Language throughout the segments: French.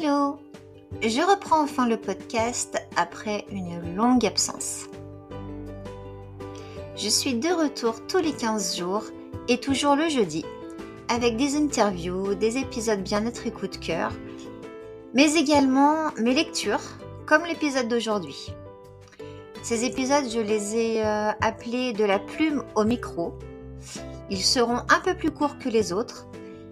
Hello! Je reprends enfin le podcast après une longue absence. Je suis de retour tous les 15 jours et toujours le jeudi, avec des interviews, des épisodes bien-être et coup de cœur, mais également mes lectures, comme l'épisode d'aujourd'hui. Ces épisodes, je les ai appelés de la plume au micro. Ils seront un peu plus courts que les autres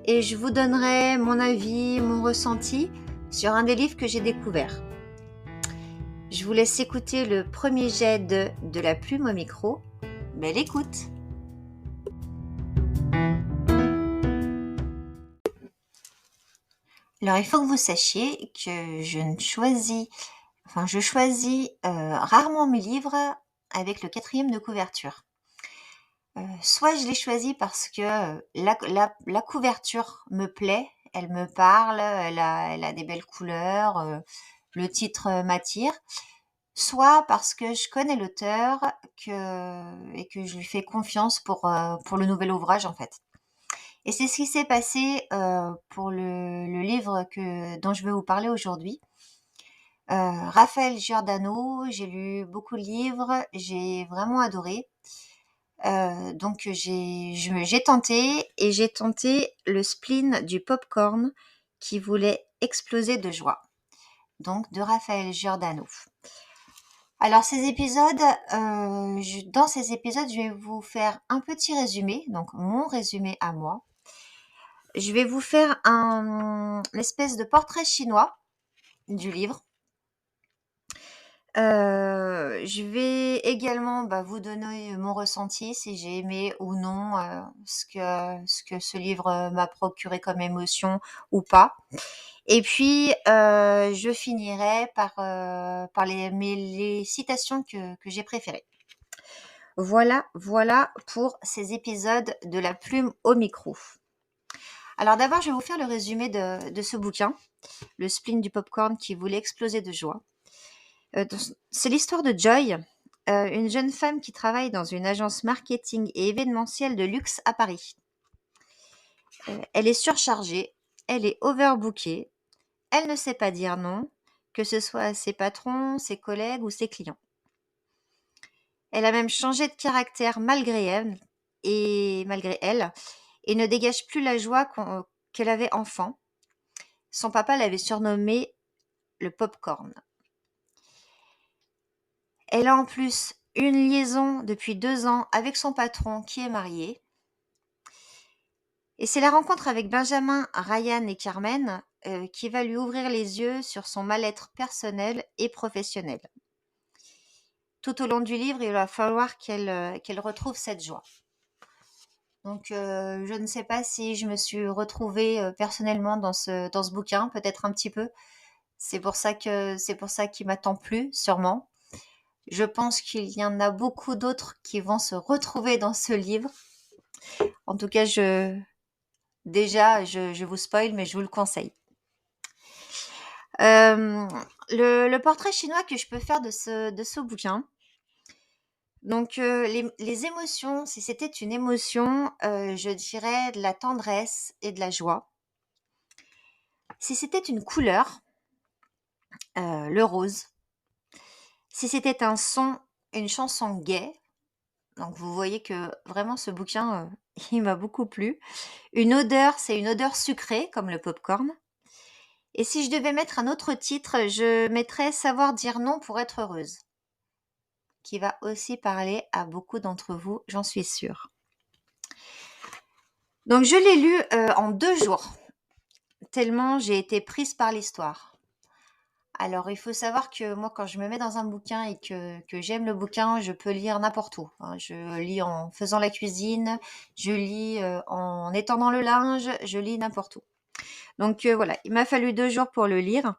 et je vous donnerai mon avis, mon ressenti sur un des livres que j'ai découvert. Je vous laisse écouter le premier jet de la plume au micro. Belle écoute! Alors, il faut que vous sachiez que je choisis rarement mes livres avec le 4e de couverture. Soit je les choisis parce que la couverture me plaît, elle me parle, elle a des belles couleurs, le titre m'attire, soit parce que je connais l'auteur et que je lui fais confiance pour le nouvel ouvrage en fait. Et c'est ce qui s'est passé pour le livre dont je vais vous parler aujourd'hui. Raphaël Giordano, j'ai lu beaucoup de livres, j'ai vraiment adoré. Donc j'ai tenté le spleen du popcorn qui voulait exploser de joie. Donc de Raphaël Giordano. Alors dans ces épisodes, je vais vous faire un petit résumé, donc mon résumé à moi. Je vais vous faire une espèce de portrait chinois du livre. Je vais également vous donner mon ressenti, si j'ai aimé ou non ce que ce livre m'a procuré comme émotion ou pas. Et puis, je finirai par les citations que j'ai préférées. Voilà pour ces épisodes de la plume au micro. Alors d'abord, je vais vous faire le résumé de ce bouquin, Le spleen du popcorn qui voulait exploser de joie. C'est l'histoire de Joy, une jeune femme qui travaille dans une agence marketing et événementielle de luxe à Paris. Elle est surchargée, elle est overbookée, elle ne sait pas dire non, que ce soit à ses patrons, ses collègues ou ses clients. Elle a même changé de caractère malgré elle et ne dégage plus la joie qu'elle avait enfant. Son papa l'avait surnommée le popcorn. Elle a en plus une liaison depuis 2 ans avec son patron qui est marié. Et c'est la rencontre avec Benjamin, Ryan et Carmen qui va lui ouvrir les yeux sur son mal-être personnel et professionnel. Tout au long du livre, il va falloir qu'elle retrouve cette joie. Donc, je ne sais pas si je me suis retrouvée personnellement dans ce bouquin, peut-être un petit peu. C'est pour ça qu'il m'a tant plu, sûrement. Je pense qu'il y en a beaucoup d'autres qui vont se retrouver dans ce livre. En tout cas, je vous spoil, mais je vous le conseille. Le portrait chinois que je peux faire de ce bouquin. Donc, les émotions, si c'était une émotion, je dirais de la tendresse et de la joie. Si c'était une couleur, le rose. Si c'était un son, une chanson gaie. Donc, vous voyez que vraiment ce bouquin, il m'a beaucoup plu. Une odeur, c'est une odeur sucrée, comme le popcorn. Et si je devais mettre un autre titre, je mettrais Savoir dire non pour être heureuse, qui va aussi parler à beaucoup d'entre vous, j'en suis sûre. Donc je l'ai lu en 2 jours, tellement j'ai été prise par l'histoire. Alors il faut savoir que moi quand je me mets dans un bouquin et que j'aime le bouquin, je peux lire n'importe où. Je lis en faisant la cuisine, je lis en étendant le linge, je lis n'importe où. Donc voilà, il m'a fallu 2 jours pour le lire.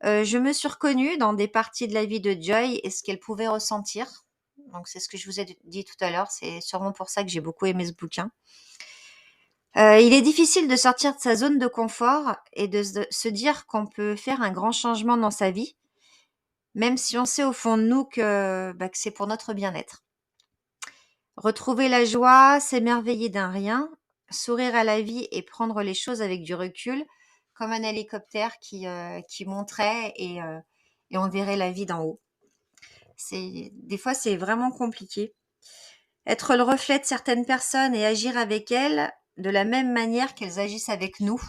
Je me suis reconnue dans des parties de la vie de Joy et ce qu'elle pouvait ressentir. Donc c'est ce que je vous ai dit tout à l'heure, c'est sûrement pour ça que j'ai beaucoup aimé ce bouquin. Il est difficile de sortir de sa zone de confort et de se dire qu'on peut faire un grand changement dans sa vie, même si on sait au fond de nous que c'est pour notre bien-être. Retrouver la joie, s'émerveiller d'un rien, sourire à la vie et prendre les choses avec du recul, comme un hélicoptère qui monterait et on verrait la vie d'en haut. Des fois, c'est vraiment compliqué. Être le reflet de certaines personnes et agir avec elles de la même manière qu'elles agissent avec nous.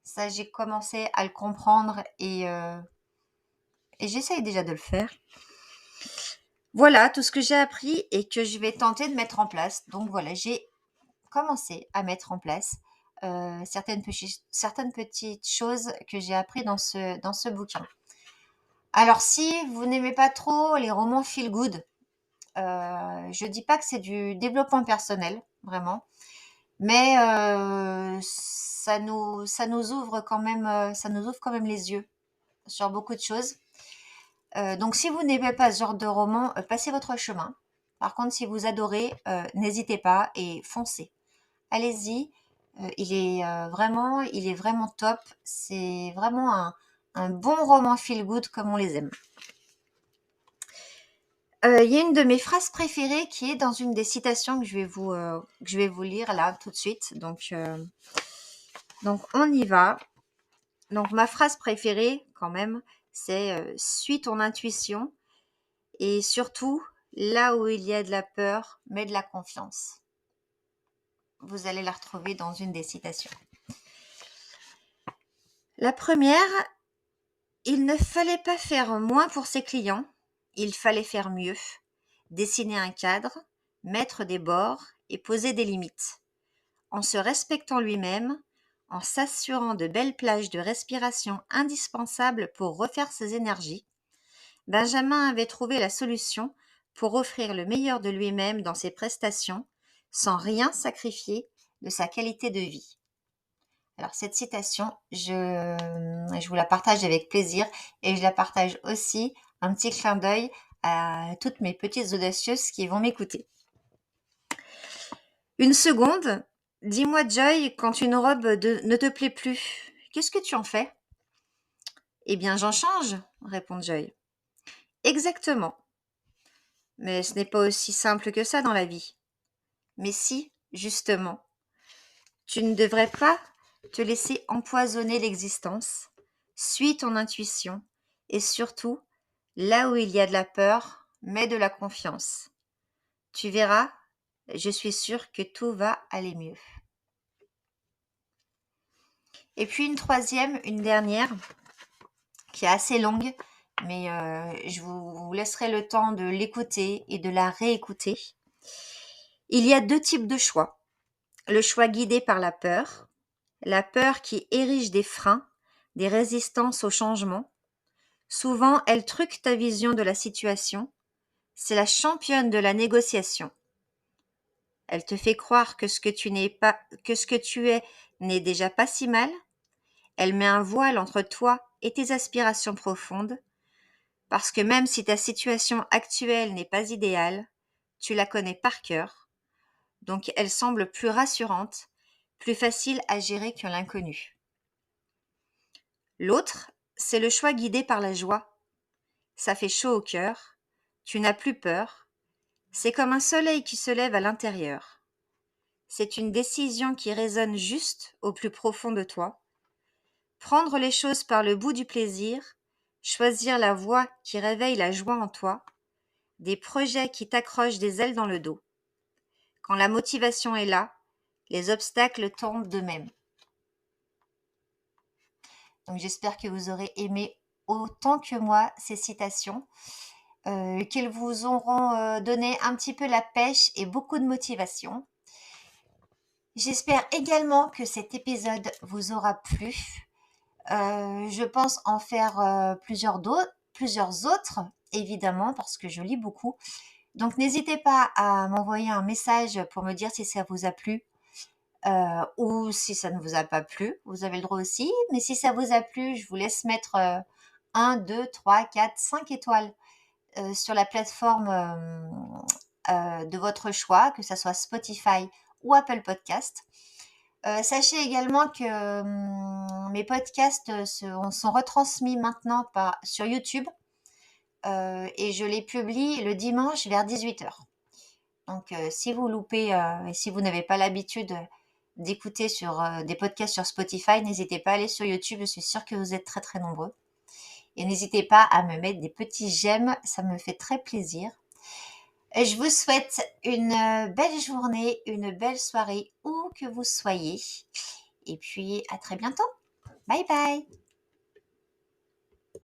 Ça, j'ai commencé à le comprendre et j'essaye déjà de le faire. Voilà tout ce que j'ai appris et que je vais tenter de mettre en place. Donc voilà, j'ai commencé à mettre en place certaines petites choses que j'ai appris dans ce bouquin. Alors si vous n'aimez pas trop les romans feel good, je dis pas que c'est du développement personnel, vraiment, mais ça nous ouvre quand même, les yeux sur beaucoup de choses. Donc si vous n'aimez pas ce genre de roman, passez votre chemin. Par contre, si vous adorez, n'hésitez pas et foncez. Allez-y, il est vraiment top. C'est vraiment un bon roman feel good comme on les aime. Il y a une de mes phrases préférées qui est dans une des citations que je vais vous lire là tout de suite. Donc on y va. Donc ma phrase préférée quand même, c'est suis ton intuition et surtout là où il y a de la peur, mets de la confiance. Vous allez la retrouver dans une des citations. La première, il ne fallait pas faire moins pour ses clients, il fallait faire mieux, dessiner un cadre, mettre des bords et poser des limites. En se respectant lui-même, en s'assurant de belles plages de respiration indispensables pour refaire ses énergies, Benjamin avait trouvé la solution pour offrir le meilleur de lui-même dans ses prestations, sans rien sacrifier de sa qualité de vie. Alors cette citation, je vous la partage avec plaisir et je la partage aussi, un petit clin d'œil à toutes mes petites audacieuses qui vont m'écouter. Une seconde, dis-moi Joy, quand une robe ne te plaît plus, qu'est-ce que tu en fais ? Eh bien j'en change, répond Joy. Exactement. Mais ce n'est pas aussi simple que ça dans la vie. Mais si, justement, tu ne devrais pas te laisser empoisonner l'existence, suis ton intuition et surtout, là où il y a de la peur, mets de la confiance. Tu verras, je suis sûre que tout va aller mieux. Et puis une dernière, qui est assez longue, mais je vous laisserai le temps de l'écouter et de la réécouter. Il y a 2 types de choix. Le choix guidé par la peur qui érige des freins, des résistances au changement. Souvent, elle truque ta vision de la situation. C'est la championne de la négociation. Elle te fait croire que ce que tu es n'est déjà pas si mal. Elle met un voile entre toi et tes aspirations profondes, parce que même si ta situation actuelle n'est pas idéale, tu la connais par cœur, donc elle semble plus rassurante, plus facile à gérer que l'inconnu. L'autre, c'est le choix guidé par la joie. Ça fait chaud au cœur, tu n'as plus peur, c'est comme un soleil qui se lève à l'intérieur. C'est une décision qui résonne juste au plus profond de toi. Prendre les choses par le bout du plaisir, choisir la voie qui réveille la joie en toi, des projets qui t'accrochent des ailes dans le dos. Quand la motivation est là, les obstacles tombent d'eux-mêmes. Donc j'espère que vous aurez aimé autant que moi ces citations, qu'elles vous auront donné un petit peu la pêche et beaucoup de motivation. J'espère également que cet épisode vous aura plu. Je pense en faire plusieurs autres, évidemment, parce que je lis beaucoup. Donc n'hésitez pas à m'envoyer un message pour me dire si ça vous a plu ou si ça ne vous a pas plu. Vous avez le droit aussi. Mais si ça vous a plu, je vous laisse mettre 1, 2, 3, 4, 5 étoiles sur la plateforme de votre choix, que ce soit Spotify ou Apple Podcast. Sachez également que mes podcasts sont retransmis maintenant sur YouTube et je les publie le dimanche vers 18h. Donc si vous loupez et si vous n'avez pas l'habitude d'écouter des podcasts sur Spotify, n'hésitez pas à aller sur YouTube, je suis sûre que vous êtes très très nombreux. Et n'hésitez pas à me mettre des petits j'aime, ça me fait très plaisir. Et je vous souhaite une belle journée, une belle soirée, où que vous soyez. Et puis à très bientôt. Bye bye.